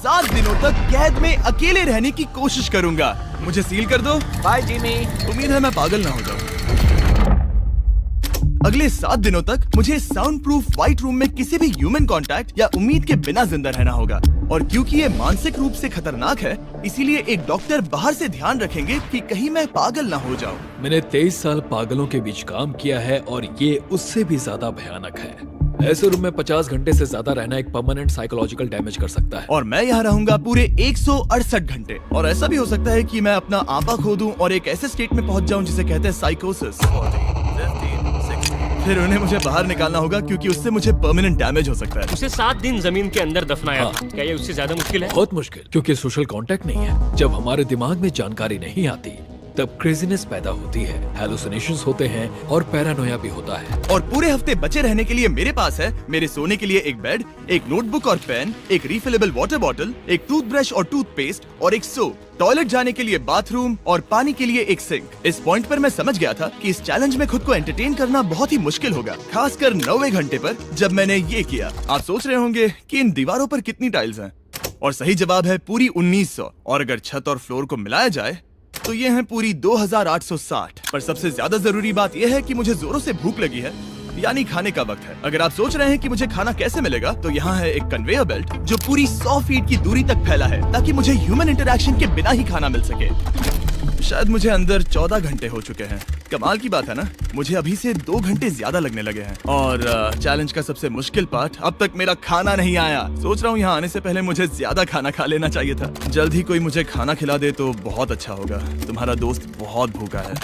7 दिनों तक कैद में अकेले रहने की कोशिश करूंगा। मुझे सील कर दो। Bye Jimmy. उम्मीद है मैं पागल ना हो जाऊं। अगले 7 दिनों तक मुझे साउंड प्रूफ व्हाइट रूम में किसी भी ह्यूमन कांटेक्ट या उम्मीद के बिना जिंदा रहना होगा। और क्योंकि ये मानसिक रूप से खतरनाक है, इसीलिए एक डॉक्टर बाहर से ध्यान रखेंगे कि कहीं मैं पागल ना हो जाऊं। मैंने 23 साल पागलों के बीच काम किया है और ये उससे भी ज्यादा भयानक है। ऐसे रूम में 50 घंटे से ज्यादा रहना एक परमानेंट साइकोलॉजिकल डैमेज कर सकता है। और मैं यहाँ रहूंगा पूरे 168 घंटे। और ऐसा भी हो सकता है कि मैं अपना आपा खो दूं और एक ऐसे स्टेट में पहुंच जाऊं जिसे कहते हैं साइकोसिस। फिर उन्हें मुझे बाहर निकालना होगा क्योंकि उससे मुझे परमानेंट डैमेज हो सकता है। उसे 7 दिन जमीन के अंदर दफनाया था। क्या ये उससे ज्यादा मुश्किल है? बहुत मुश्किल, क्योंकि सोशल कांटेक्ट नहीं है। जब हमारे दिमाग में जानकारी नहीं आती तब क्रेजीनेस पैदा होती है, हैलुसिनेशंस होते हैं और पैरानोया भी होता है। और पूरे हफ्ते बचे रहने के लिए मेरे पास है मेरे सोने के लिए एक बेड, एक नोटबुक और पेन, एक रिफिलेबल वाटर बॉटल, एक टूथब्रश और टूथपेस्ट और एक सोप, टॉयलेट जाने के लिए बाथरूम और पानी के लिए एक सिंक। इस पॉइंट पर मैं समझ गया था कि इस चैलेंज में खुद को एंटरटेन करना बहुत ही मुश्किल होगा, खासकर 90वें घंटे पर जब मैंने ये किया। आप सोच रहे होंगे कि इन दीवारों पर कितनी टाइल्स हैं? और सही जवाब है पूरी 1900। और अगर छत और फ्लोर को मिलाया जाए तो ये हैं पूरी 2860। पर सबसे ज्यादा जरूरी बात यह है कि मुझे जोरों से भूख लगी है, यानी खाने का वक्त है। अगर आप सोच रहे हैं कि मुझे खाना कैसे मिलेगा, तो यहाँ है एक कन्वेयर बेल्ट जो पूरी 100 फीट की दूरी तक फैला है ताकि मुझे ह्यूमन इंटरैक्शन के बिना ही खाना मिल सके। शायद मुझे अंदर 14 घंटे हो चुके हैं। कमाल की बात है ना, मुझे अभी से 2 घंटे ज्यादा लगने लगे हैं। और चैलेंज का सबसे मुश्किल पार्ट, अब तक मेरा खाना नहीं आया। सोच रहा हूँ यहाँ आने से पहले मुझे ज्यादा खाना खा लेना चाहिए था। जल्द ही कोई मुझे खाना खिला दे तो बहुत अच्छा होगा। तुम्हारा दोस्त बहुत भूखा है।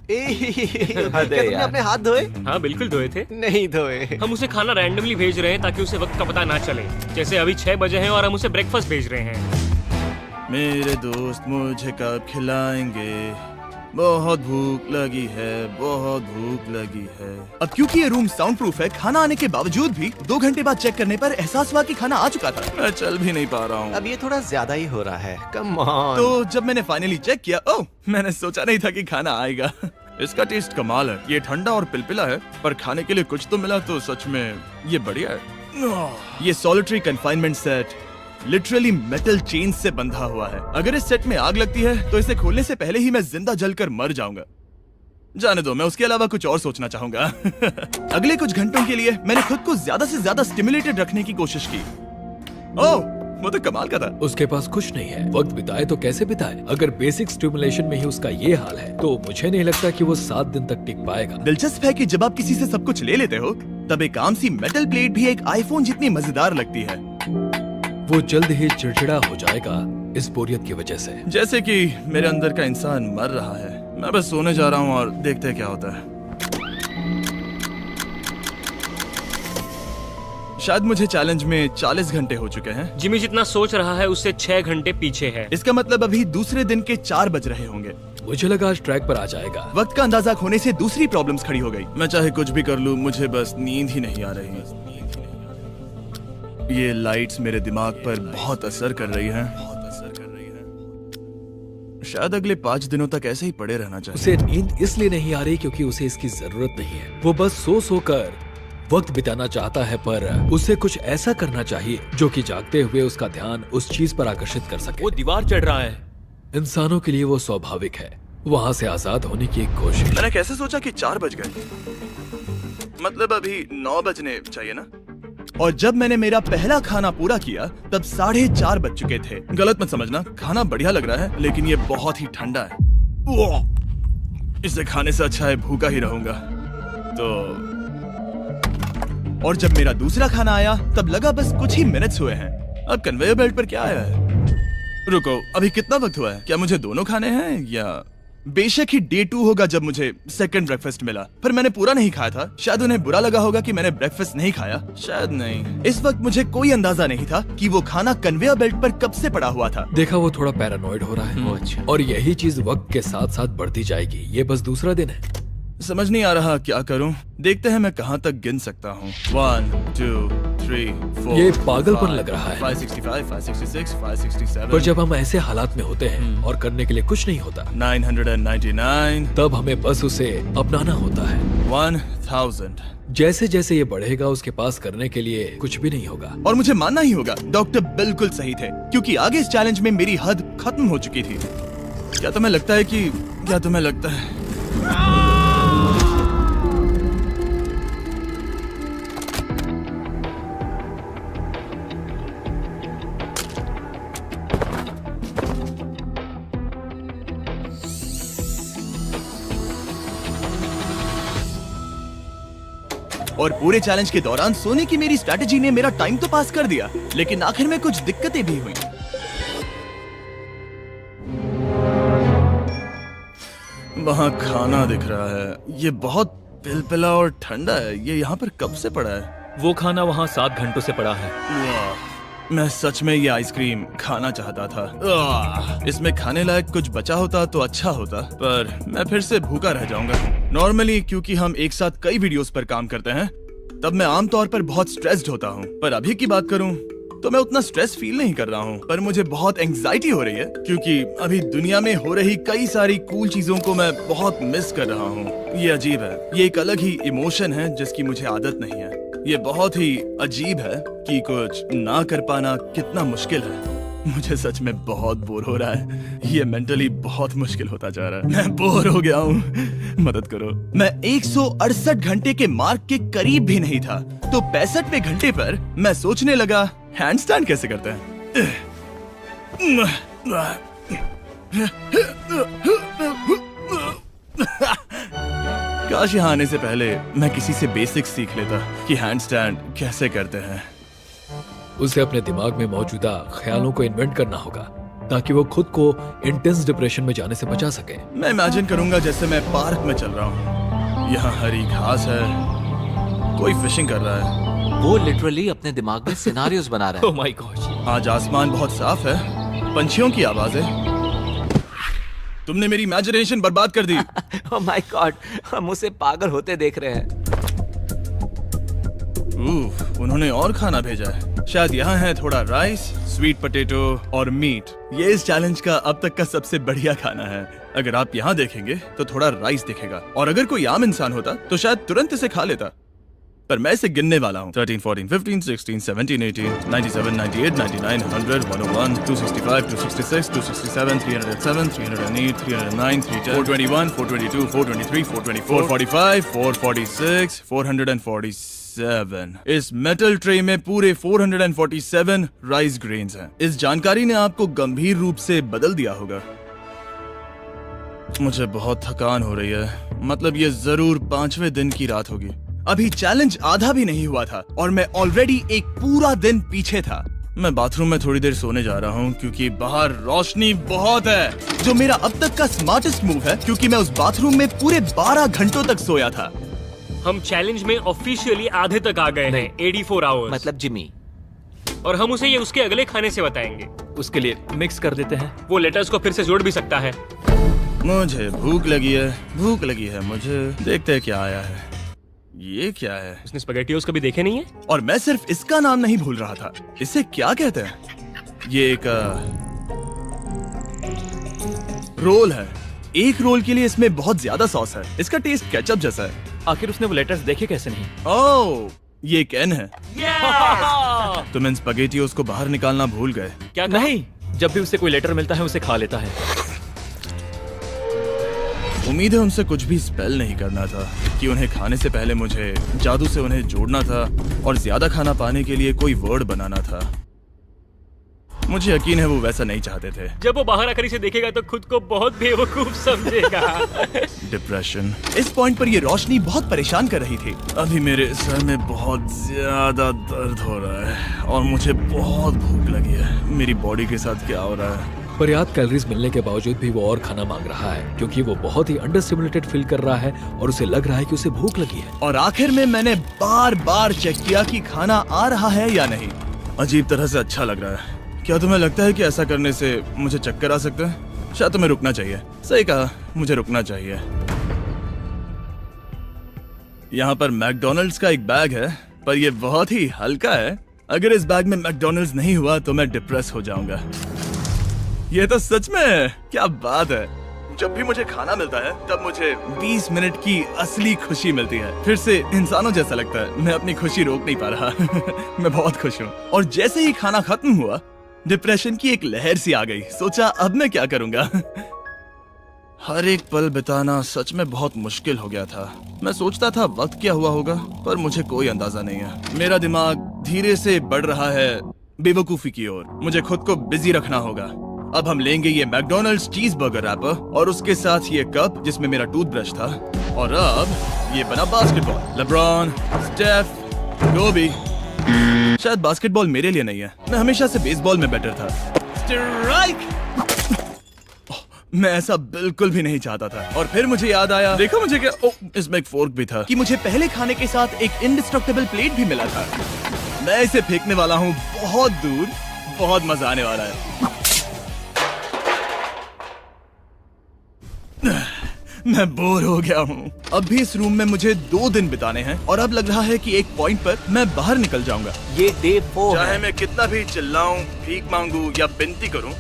क्या तुमने अपने हाथ धोए? हाँ बिल्कुल धोए थे। नहीं धोए। हम उसे खाना रैंडमली भेज रहे हैं ताकि उसे वक्त का पता ना चले। जैसे अभी 6 बजे हैं और हम उसे ब्रेकफास्ट भेज रहे हैं। मेरे दोस्त मुझे कब खिलाएंगे? बहुत भूख लगी है, बहुत भूख लगी है। अब क्योंकि ये रूम साउंड प्रूफ है, खाना आने के बावजूद भी 2 घंटे बाद चेक करने पर एहसास हुआ कि खाना आ चुका था। मैं चल भी नहीं पा रहा हूँ। अब ये थोड़ा ज्यादा ही हो रहा है। Come on. तो जब मैंने फाइनली चेक किया, ओह, मैंने सोचा नहीं था कि खाना आएगा। इसका टेस्ट कमाल है। ये ठंडा और पिलपिला है, पर खाने के लिए कुछ तो मिला तो सच में ये बढ़िया है। ये solitary confinement set literally metal chain से बंधा हुआ है। अगर इस सेट में आग लगती है तो इसे खोलने से पहले ही मैं जिंदा जलकर मर जाऊंगा। जाने दो, मैं उसके अलावा कुछ और सोचना चाहूंगा। अगले कुछ घंटों के लिए मैंने खुद को ज्यादा से ज्यादा स्टिमुलेटेड रखने की कोशिश की। ओह, वो तो कमाल का था। उसके पास कुछ नहीं है, वक्त बिताए तो कैसे बिताए? अगर बेसिक स्टिमुलेशन में ही उसका ये हाल है तो मुझे नहीं लगता कि वो 7 दिन तक टिक पाएगा। दिलचस्प है कि जब आप किसी से सब कुछ ले लेते हो, तब एक आम सी मेटल प्लेट भी एक आईफोन जितनी मजेदार लगती है। वो जल्द ही चिड़चिड़ा हो जाएगा इस बोरियत की वजह से। जैसे कि मेरे अंदर का इंसान मर रहा है। मैं बस सोने जा रहा हूँ और देखते हैं क्या होता है। शायद मुझे चैलेंज में 40 घंटे हो चुके हैं। जिमी जितना सोच रहा है उससे 6 घंटे पीछे है। इसका मतलब अभी दूसरे दिन के 4 बज रहे होंगे। मुझे लगा आज ट्रैक पर आ जाएगा। वक्त का अंदाजा खोने से दूसरी प्रॉब्लम्स खड़ी हो गई। मैं चाहे कुछ भी कर लूं, मुझे बस नींद ही नहीं आ रही। ये लाइट्स मेरे दिमाग पर बहुत असर कर रही हैं। शायद अगले 5 दिनों तक ऐसे ही पड़े रहना चाहिए। उसे नींद इसलिए नहीं आ रही क्योंकि उसे इसकी जरूरत नहीं है। वो बस सो कर वक्त बिताना चाहता है, पर उसे कुछ ऐसा करना चाहिए जो कि जागते हुए उसका ध्यान उस चीज पर आकर्षित कर सके। वो दीवार चढ़ रहा है। इंसानों के लिए वो स्वाभाविक है, वहाँ से आजाद होने की एक कोशिश। मैंने कैसे सोचा कि 4 बज गए? मतलब अभी 9 बजने चाहिए ना? और जब मैंने मेरा पहला खाना पूरा किया तब 4:30 बज चुके थे। गलत मत समझना, खाना बढ़िया लग रहा है, लेकिन ये बहुत ही ठंडा है। इसे खाने से अच्छा है भूखा ही रहूंगा। तो और जब मेरा दूसरा खाना आया तब लगा बस कुछ ही मिनट्स हुए हैं। अब कन्वेयर बेल्ट पर क्या आया है? रुको, अभी कितना वक्त हुआ है? क्या मुझे दोनों खाने हैं? या बेशक ही डे 2 होगा जब मुझे सेकंड ब्रेकफास्ट मिला, पर मैंने पूरा नहीं खाया था। शायद उन्हें बुरा लगा होगा कि मैंने ब्रेकफास्ट नहीं खाया, शायद नहीं। इस वक्त मुझे कोई अंदाजा नहीं था कि वो खाना कन्वेयर बेल्ट पर कब से पड़ा हुआ था। देखा, वो थोड़ा पैरानॉइड हो रहा है। अच्छा। और यही चीज वक्त के साथ साथ बढ़ती जाएगी। ये बस दूसरा दिन है। समझ नहीं आ रहा क्या करूं। देखते हैं मैं कहां तक गिन सकता हूं। 1 2 3 4। ये पागलपन लग रहा है। 565 566 567। पर जब हम ऐसे हालात में होते हैं और करने के लिए कुछ नहीं होता, 999। तब हमें बस उसे अपनाना होता है। 1000। जैसे जैसे ये बढ़ेगा उसके पास करने के लिए कुछ भी नहीं होगा। और मुझे मानना ही होगा, डॉक्टर बिल्कुल सही थे, क्योंकि आगे इस चैलेंज में मेरी हद खत्म हो चुकी थी। क्या तुम्हें लगता है और पूरे चैलेंज के दौरान सोने की मेरी स्ट्रैटेजी ने मेरा टाइम तो पास कर दिया, लेकिन आखिर में कुछ दिक्कतें भी हुई। वहाँ खाना दिख रहा है। ये बहुत पिलपिला और ठंडा है। ये यहाँ पर कब से पड़ा है? वो खाना वहाँ 7 घंटों से पड़ा है। वाह, मैं सच में ये आइसक्रीम खाना चाहता था। इसमें खाने लायक कुछ बचा होता तो अच्छा होता, पर मैं फिर से भूखा रह जाऊंगा। नॉर्मली क्योंकि हम एक साथ कई वीडियोस पर काम करते हैं, तब मैं आमतौर पर बहुत स्ट्रेस्ड होता हूँ। पर अभी की बात करूँ तो मैं उतना स्ट्रेस फील नहीं कर रहा हूँ, पर मुझे बहुत एंजाइटी हो रही है, क्योंकि अभी दुनिया में हो रही कई सारी कूल चीजों को मैं बहुत मिस कर रहा हूँ। ये अजीब है। ये एक अलग ही इमोशन है जिसकी मुझे आदत नहीं है। ये बहुत ही अजीब है कि कुछ ना कर पाना कितना मुश्किल है। मुझे सच में बहुत बोर हो रहा है। ये मेंटली बहुत मुश्किल होता जा रहा है। मैं बोर हो गया हूँ, मदद करो। मैं 168 घंटे के मार्क के करीब भी नहीं था, तो 65वें घंटे पर मैं सोचने लगा, हैंडस्टैंड कैसे करते हैं। काश यहाँ आने से पहले मैं किसी से बेसिक्स सीख लेता कि हैंडस्टैंड कैसे करते हैं। उसे अपने दिमाग में मौजूदा ख्यालों को इन्वेंट करना होगा ताकि वो खुद को इंटेंस डिप्रेशन में जाने से बचा सके। मैं इमेजिन करूंगा जैसे मैं पार्क में चल रहा हूँ। यहाँ हरी घास है, कोई फिशिंग कर रहा है। वो लिटरली अपने दिमाग में सिनारियोस बना रहा ओह माय गॉड। आज आसमान बहुत साफ है, पंछियों की आवाजें। तुमने मेरी इमेजिनेशन बर्बाद कर दी। है। ओह माय गॉड, हम उसे पागल होते देख रहे हैं। उन्होंने और खाना भेजा है। शायद यहाँ है थोड़ा राइस, स्वीट पोटैटो और मीट। ये इस चैलेंज का अब तक का सबसे बढ़िया खाना है। अगर आप यहाँ देखेंगे तो थोड़ा राइस दिखेगा, और अगर कोई आम इंसान होता तो शायद तुरंत इसे खा लेता, पर मैं इसे गिनने वाला हूँ। 13, 14, 15, 16, 17, 18, 97, 98, 99, 100, 101, 265, 266, 267, 307, 308, 309, 310, 421, 422, 423, 424, 445, 446, 447। इस मेटल ट्रे में पूरे 447 राइस ग्रेन्स हैं। इस जानकारी ने आपको गंभीर रूप से बदल दिया होगा। मुझे बहुत थकान हो रही है। मतलब ये जरूर 5वें दिन की रात होगी। अभी चैलेंज आधा भी नहीं हुआ था और मैं ऑलरेडी एक पूरा दिन पीछे था। मैं बाथरूम में थोड़ी देर सोने जा रहा हूँ क्योंकि बाहर रोशनी बहुत है, जो मेरा अब तक का स्मार्टेस्ट मूव है, क्योंकि मैं उस बाथरूम में पूरे 12 घंटों तक सोया था। हम चैलेंज में ऑफिशियली आधे तक आ गए हैं, 84 आवर्स। मतलब जिमी, और हम उसे ये उसके अगले खाने से बताएंगे। उसके लिए मिक्स कर देते हैं। वो लेटर्स को फिर से जोड़ भी सकता है। मुझे भूख लगी है मुझे। देखते हैं क्या आया है। ये क्या है? उसने स्पैगेटियोस कभी देखे नहीं है? और मैं सिर्फ इसका नाम नहीं भूल रहा था। इसे क्या कहते हैं? ये एक रोल है। एक रोल के लिए इसमें बहुत ज्यादा सॉस है। इसका टेस्ट केचप जैसा है। आखिर उसने वो लेटर्स देखे कैसे नहीं? ओह, ये कैन है। तुम इन स्पैगेटियोस को बाहर निकालना भूल गए। क्या कहा? नहीं, जब भी उसे कोई लेटर मिलता है उसे खा लेता है। उम्मीद है उनसे कुछ भी स्पेल नहीं करना था कि उन्हें खाने से पहले मुझे जादू से उन्हें जोड़ना था और ज्यादा खाना पाने के लिए कोई वर्ड बनाना था। मुझे यकीन है वो वैसा नहीं चाहते थे। जब वो बाहर आकर इसे देखेगा तो खुद को बहुत बेवकूफ समझेगा। डिप्रेशन। इस पॉइंट पर ये रोशनी बहुत परेशान कर रही थी। अभी मेरे सर में बहुत ज्यादा दर्द हो रहा है और मुझे बहुत भूख लगी है। मेरी बॉडी के साथ क्या हो रहा है? पर्याप्त कैलोरीज मिलने के बावजूद भी वो और खाना मांग रहा है क्योंकि वो बहुत ही अंडर स्टिमुलेटेड फील कर रहा है और उसे लग रहा है कि उसे भूख लगी है। और आखिर में मैंने बार बार चेक किया कि खाना आ रहा है या नहीं। अजीब तरह से अच्छा लग रहा है। क्या तुम्हें लगता है कि ऐसा करने से मुझे चक्कर आ सकता है? शायद तुम्हें रुकना चाहिए। सही कहा, मुझे रुकना चाहिए। यहाँ पर मैकडोनल्ड्स का एक बैग है, पर ये बहुत ही हल्का है। अगर इस बैग में मैकडोनल्ड्स नहीं हुआ तो मैं डिप्रेस हो जाऊंगा। ये तो सच में है, क्या बात है। जब भी मुझे खाना मिलता है तब मुझे 20 मिनट की असली खुशी मिलती है। फिर से इंसानों जैसा लगता है, मैं अपनी खुशी रोक नहीं पा रहा। मैं बहुत खुश हूँ। और जैसे ही खाना खत्म हुआ, डिप्रेशन की एक लहर सी आ गई। सोचा अब मैं क्या करूंगा। हर एक पल बिताना सच में बहुत मुश्किल हो गया था। मैं सोचता था वक्त क्या हुआ होगा, पर मुझे कोई अंदाजा नहीं है। मेरा दिमाग धीरे से बढ़ रहा है बेवकूफी की ओर। मुझे खुद को बिजी रखना होगा। अब हम लेंगे ये मैकडोनल्ड्स चीज बर्गर रैपर और उसके साथ ये कप जिसमें मेरा टूथब्रश था। और अब ये बना बास्केटबॉल। लेब्रॉन, स्टेफ, कोबी। शायद बास्केटबॉल मेरे लिए नहीं है। मैं हमेशा से बेसबॉल में बेटर था। स्ट्राइक! मैं ऐसा बिल्कुल भी नहीं चाहता था। और फिर मुझे याद आया, देखो मुझे क्या, इसमें एक फोर्क भी था, कि मुझे पहले खाने के साथ एक इंडिस्ट्रक्टेबल प्लेट भी मिला था। मैं इसे फेंकने वाला हूँ बहुत दूर। बहुत मजा आने वाला है। मैं बोर हो गया हूँ। अब भी इस रूम में मुझे 2 दिन बिताने हैं और अब लग रहा है कि एक पॉइंट पर मैं बाहर निकल जाऊंगा। ये डे 4 चाहे है मैं कितना भी चिल्लाऊं, भीख मांगू या विनती करूं,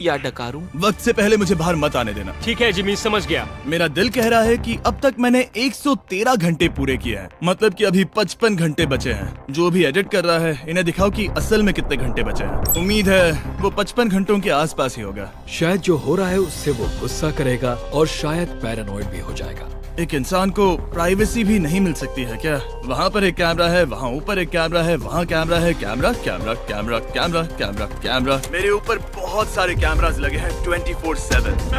या डकारूं। वक्त से पहले मुझे बाहर मत आने देना। ठीक है जिमी, समझ गया। मेरा दिल कह रहा है कि अब तक मैंने 113 घंटे पूरे किए हैं। मतलब कि अभी 55 घंटे बचे हैं। जो भी एडिट कर रहा है, इन्हें दिखाओ कि असल में कितने घंटे बचे हैं। उम्मीद है वो 55 घंटों के आसपास ही होगा। शायद जो हो रहा है उससे वो गुस्सा करेगा और शायद पैरानॉइड भी हो जाएगा। एक इंसान को प्राइवेसी भी नहीं मिल सकती है क्या? वहाँ पर एक कैमरा है, वहाँ ऊपर एक कैमरा है, वहाँ कैमरा है, camera camera camera camera camera camera. मेरे ऊपर बहुत सारे कैमरास लगे हैं 24/7।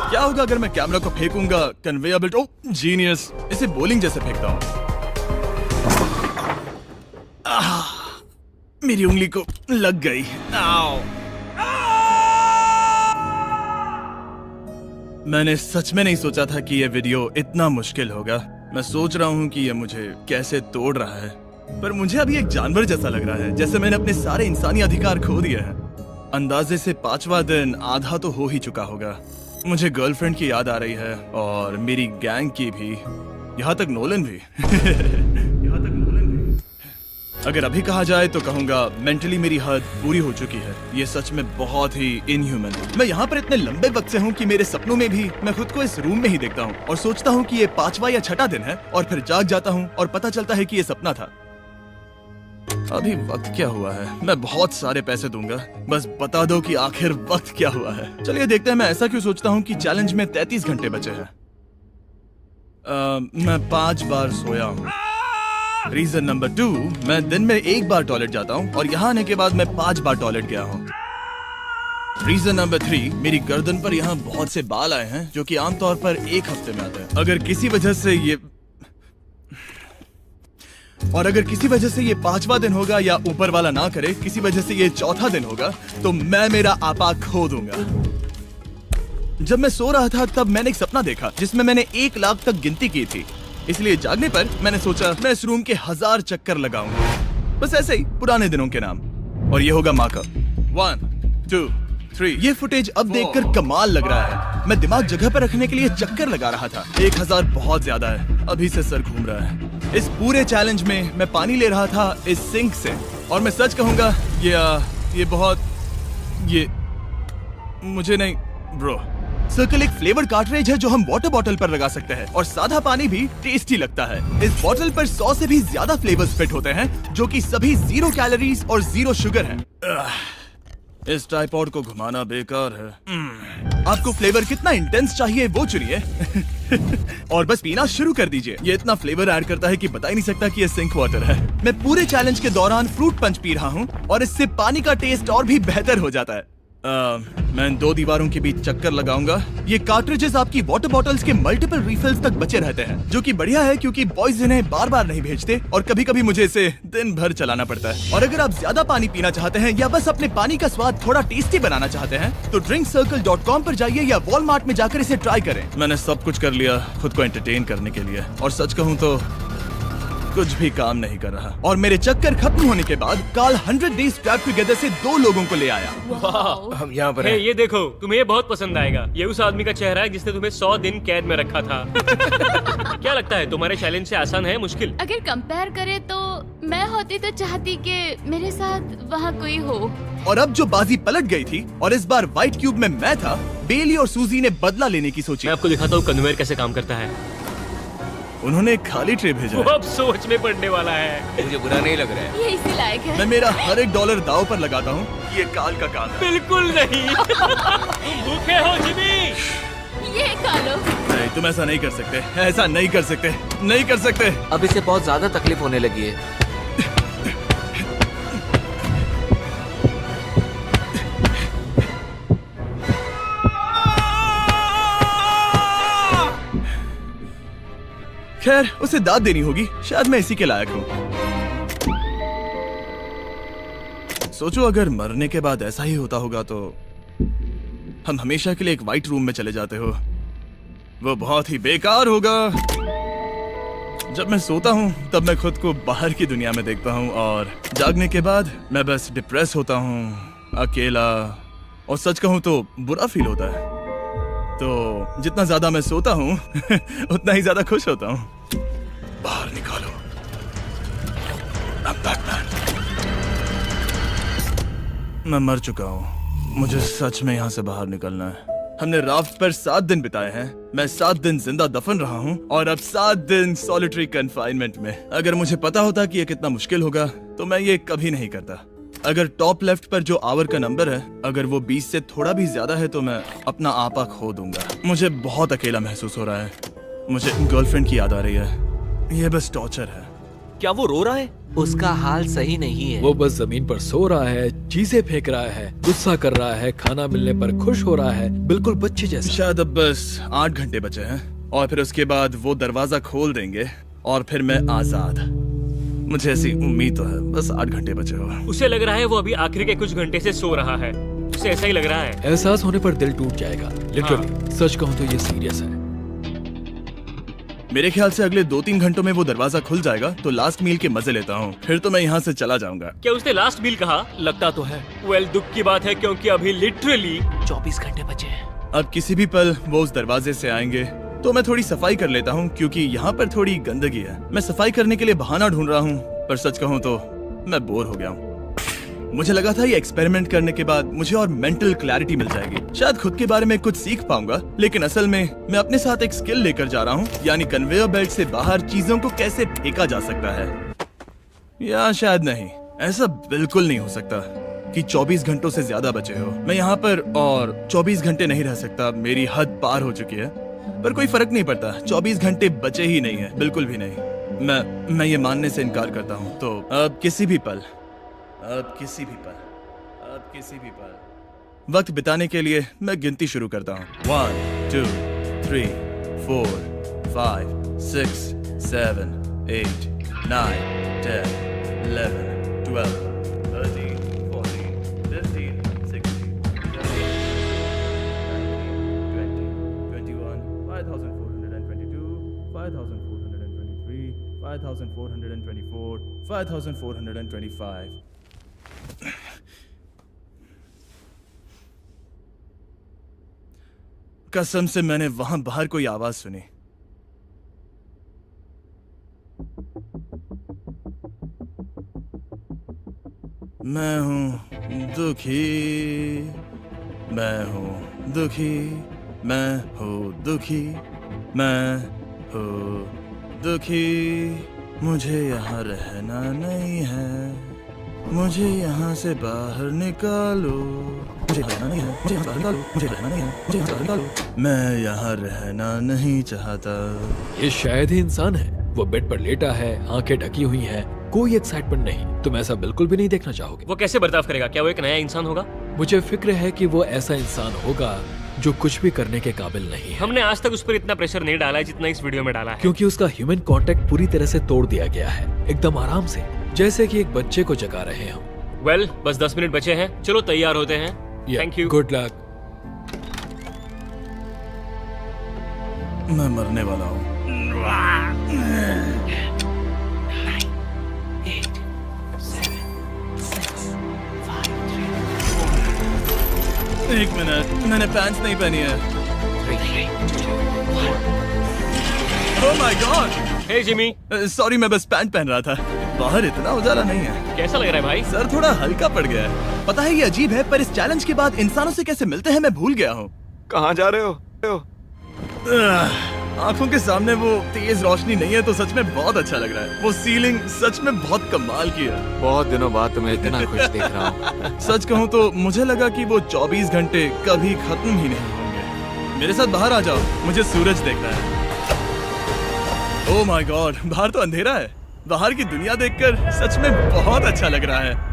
क्या होगा अगर मैं कैमरा को फेंकूंगा? Conveyor belt. Oh genius! इसे बॉलिंग जैसे फेंकता हूँ। मेरी उंगली को लग गई। आओ! मैंने सच में नहीं सोचा था कि ये वीडियो इतना मुश्किल होगा। मैं सोच रहा हूँ कि ये मुझे कैसे तोड़ रहा है, पर मुझे अभी एक जानवर जैसा लग रहा है, जैसे मैंने अपने सारे इंसानी अधिकार खो दिए हैं। अंदाजे से 5वां दिन आधा तो हो ही चुका होगा। मुझे गर्लफ्रेंड की याद आ रही है और मेरी गैंग की भी, यहाँ तक नोलन भी। यहाँ तक नोलन भी। अगर अभी कहा जाए तो कहूंगा मेंटली मेरी हद पूरी हो चुकी है। ये सच में बहुत ही इनह्यूमन है। मैं यहाँ पर इतने लंबे वक्त से हूँ कि मेरे सपनों में भी मैं खुद को इस रूम में ही देखता हूँ और सोचता हूँ कि ये 5वां या 6वां दिन है और फिर जाग जाता हूँ और पता चलता है कि ये सपना था। अभी वक्त क्या हुआ है? मैं बहुत सारे पैसे दूंगा, बस बता दो कि आखिर वक्त क्या हुआ है। चलिए देखते हैं मैं ऐसा क्यों सोचता हूँ कि चैलेंज में 33 घंटे बचे हैं। मैं 5 बार सोया हूँ। रीजन नंबर 2, मैं दिन में 1 बार टॉयलेट जाता हूँ और यहाँ आने के बाद मैं 5 बार टॉयलेट गया हूँ। रीजन नंबर 3, मेरी गर्दन पर यहाँ बहुत से बाल आए हैं जो कि आमतौर पर 1 हफ्ते में आते हैं। अगर किसी वजह से ये 5वां दिन होगा या ऊपर वाला ना करे, किसी वजह से ये 4था दिन होगा, तो मैं मेरा आपा खो दूंगा। जब मैं सो रहा था तब मैंने एक सपना देखा जिसमें मैंने 1 लाख तक गिनती की थी। इसलिए जागने पर मैंने सोचा मैं इस रूम के 1000 चक्कर लगाऊंगा, बस ऐसे ही पुराने दिनों के नाम। और ये होगा माँ का 1 2 3। ये फुटेज अब देखकर कमाल लग रहा है। मैं दिमाग जगह पर रखने के लिए चक्कर लगा रहा था। 1000 बहुत ज्यादा है। अभी से सर घूम रहा है। इस पूरे चैलेंज में मैं पानी ले रहा था इस सिंक से, और मैं सच कहूंगा ये मुझे नहीं ब्रो। सर्कल एक फ्लेवर कार्ट्रिज है जो हम वाटर बॉटल पर लगा सकते हैं और सादा पानी भी टेस्टी लगता है। इस बॉटल पर 100 से भी ज्यादा फ्लेवर्स फिट होते हैं जो कि सभी 0 कैलोरीज और 0 शुगर हैं। इस ट्राइपॉड को घुमाना बेकार है। आपको फ्लेवर कितना इंटेंस चाहिए वो चुनिए और बस पीना शुरू कर दीजिए। ये इतना फ्लेवर ऐड करता है कि बता ही नहीं सकता कि ये सिंक वाटर है। मैं पूरे चैलेंज के दौरान फ्रूट पंच पी रहा हूँ और इससे पानी का टेस्ट और भी बेहतर हो जाता है। मैं इन 2 दीवारों के बीच चक्कर लगाऊंगा। ये कार्ट्रिजेस आपकी वाटर बॉटल्स के मल्टीपल रिफिल्स तक बचे रहते हैं, जो कि बढ़िया है क्योंकि बॉयज इन्हें बार बार नहीं भेजते और कभी कभी मुझे इसे दिन भर चलाना पड़ता है। और अगर आप ज्यादा पानी पीना चाहते हैं या बस अपने पानी का स्वाद थोड़ा टेस्टी बनाना चाहते हैं तो drinkcircle.com पर जाइए या वॉलमार्ट में जाकर इसे ट्राई करें। मैंने सब कुछ कर लिया खुद को एंटरटेन करने के लिए, और सच कहूँ तो कुछ भी काम नहीं कर रहा और मेरे चक्कर खत्म होने के बाद कार्ल 100 डेज ट्रैप टुगेदर से 2 लोगों को ले आया। हम यहाँ पर हे, हैं। ये देखो, तुम्हें ये बहुत पसंद आएगा। ये उस आदमी का चेहरा है जिसने तुम्हें 100 दिन कैद में रखा था। क्या लगता है तुम्हारे चैलेंज से आसान है मुश्किल? अगर कंपेयर करे तो मैं होती तो चाहती कि मेरे साथ वहाँ कोई हो। और अब जो बाजी पलट गई थी और इस बार व्हाइट क्यूब में मैं था, बेली और सूजी ने बदला लेने की सोची। मैं आपको दिखाता हूँ कन्वेयर कैसे काम करता है। उन्होंने एक खाली ट्रे भेजा वो है। अब सोच में पड़ने वाला है। मुझे बुरा नहीं लग रहा है। ये इसी लायक है। मैं मेरा हर एक डॉलर दाव पर लगाता हूँ। ये काल का काम है। बिल्कुल नहीं। तुम भूखे हो जिमी? ये खा लो। नहीं, तुम ऐसा नहीं कर सकते, ऐसा नहीं कर सकते, नहीं कर सकते। अब इसे बहुत ज्यादा तकलीफ होने लगी है। खैर, उसे दाद देनी होगी। शायद मैं इसी के लायक हूँ। सोचो अगर मरने के बाद ऐसा ही होता होगा तो हम हमेशा के लिए एक व्हाइट रूम में चले जाते हो। वो बहुत ही बेकार होगा। जब मैं सोता हूँ तब मैं खुद को बाहर की दुनिया में देखता हूँ और जागने के बाद मैं बस डिप्रेस होता हूँ, अकेला, और सच कहूँ तो बुरा फील होता है। तो जितना ज्यादा मैं सोता हूँ उतना ही ज्यादा खुश होता हूँ। बाहर निकालो। I'm Batman। मैं मर चुका हूँ। मुझे सच में यहाँ से बाहर निकलना है। हमने राफ्ट पर 7 दिन बिताए हैं। मैं 7 दिन जिंदा दफन रहा हूँ और अब 7 दिन सॉलिटरी कन्फाइनमेंट में। अगर मुझे पता होता कि ये कितना मुश्किल होगा तो मैं ये कभी नहीं करता। अगर टॉप लेफ्ट पर जो आवर का नंबर है, अगर वो 20 से थोड़ा भी ज्यादा है तो मैं अपना आपा खो दूंगा। मुझे बहुत अकेला महसूस हो रहा है। मुझे गर्लफ्रेंड की याद आ रही है। ये बस टॉर्चर है। क्या वो रो रहा है? उसका हाल सही नहीं है। वो बस जमीन पर सो रहा है, चीजें फेंक रहा है, गुस्सा कर रहा है, खाना मिलने पर खुश हो रहा है, बिल्कुल बच्चे जैसा। शायद अब बस 8 घंटे बचे हैं और फिर उसके बाद वो दरवाजा खोल देंगे और फिर मैं आजाद। मुझे ऐसी उम्मीद तो है। बस 8 घंटे बचे हो। उसे लग रहा है वो अभी आखिरी के कुछ घंटे से सो रहा है। उसे ऐसा ही लग रहा है। एहसास होने पर दिल टूट जाएगा। लिटरली, सच कहूँ तो ये सीरियस है। मेरे ख्याल से अगले 2-3 घंटों में वो दरवाजा खुल जाएगा तो लास्ट मील के मजे लेता हूँ। फिर तो मैं यहाँ से चला जाऊंगा। क्या उसने लास्ट मील कहा? लगता तो है। वेल, दुख की बात है क्योंकि अभी लिटरली 24 घंटे बचे हैं। अब किसी भी पल वो उस दरवाजे से आएंगे तो मैं थोड़ी सफाई कर लेता हूँ क्योंकि यहाँ पर थोड़ी गंदगी है। मैं सफाई करने के लिए बहाना ढूंढ रहा हूँ, पर सच कहूँ तो मैं बोर हो गया हूँ। मुझे लगा था ये एक्सपेरिमेंट करने के बाद मुझे और मेंटल क्लैरिटी मिल जाएगी, शायद खुद के बारे में कुछ सीख पाऊंगा। लेकिन असल में मैं अपने साथ एक स्किल लेकर जा रहा हूँ, यानी कन्वेयर बेल्ट से बाहर चीजों को कैसे फेंका जा सकता है। या शायद नहीं, ऐसा बिल्कुल नहीं हो सकता कि 24 घंटों से ज्यादा बचे हो। मैं यहाँ पर और 24 घंटे नहीं रह सकता। मेरी हद पार हो चुकी है, पर कोई फर्क नहीं पड़ता। 24 घंटे बचे ही नहीं है, बिल्कुल भी नहीं। मैं ये मानने से इनकार करता हूँ। तो अब किसी भी पल वक्त बिताने के लिए मैं गिनती शुरू करता हूँ। 1 2 3 4 5 6 7 8 9 10 11 12 13 14 15 16 17 18 19 20 21 5422 5423 5424 5425। कसम से मैंने वहां बाहर कोई आवाज सुनी। मैं हूं दुखी, मैं हूं दुखी, मैं हूं दुखी, मैं हूं दुखी। मुझे यहाँ रहना नहीं है, मुझे यहाँ से बाहर निकालो। मुझे रहना नहीं है, मुझे यहाँ से बाहर निकालो। मुझे रहना नहीं है, मुझे यहाँ से बाहर निकालो। मैं यहाँ रहना नहीं चाहता। ये शायद ही इंसान है। वो बेड पर लेटा है, आंखें ढकी हुई हैं, कोई एक्साइटमेंट नहीं। तुम ऐसा बिल्कुल भी नहीं देखना चाहोगे। वो कैसे बर्ताव करेगा? क्या वो एक नया इंसान होगा? मुझे फिक्र है कि वो ऐसा इंसान होगा जो कुछ भी करने के काबिल नहीं है। हमने आज तक उस पर इतना प्रेशर नहीं डाला है जितना इस वीडियो में डाला है। क्योंकि उसका ह्यूमन कांटेक्ट पूरी तरह से तोड़ दिया गया है, एकदम आराम से, जैसे कि एक बच्चे को जगा रहे हो। वेल, बस 10 मिनट बचे हैं। चलो तैयार होते हैं। Thank you. Good luck. मैं मरने वाला हूँ। एक मिनट, मैंने पैंट्स नहीं पहनी है। Oh my god! Hey Jimmy, sorry, मैं बस पैंट पहन रहा था। बाहर इतना उजाला नहीं है। कैसा लग रहा है भाई? सर थोड़ा हल्का पड़ गया है। पता है ये अजीब है, पर इस चैलेंज के बाद इंसानों से कैसे मिलते हैं मैं भूल गया हूँ। कहाँ जा रहे हो? आंखों के सामने वो तेज रोशनी नहीं है तो सच में बहुत अच्छा लग रहा है। वो सीलिंग सच में बहुत कमाल की है। बहुत दिनों बाद तुम्हें इतना खुश देख रहा हूँ। सच कहूँ तो मुझे लगा कि वो 24 घंटे कभी खत्म ही नहीं होंगे। मेरे साथ बाहर आ जाओ, मुझे सूरज देखना है। ओह माय गॉड, बाहर तो अंधेरा है। बाहर की दुनिया देखकर सच में बहुत अच्छा लग रहा है।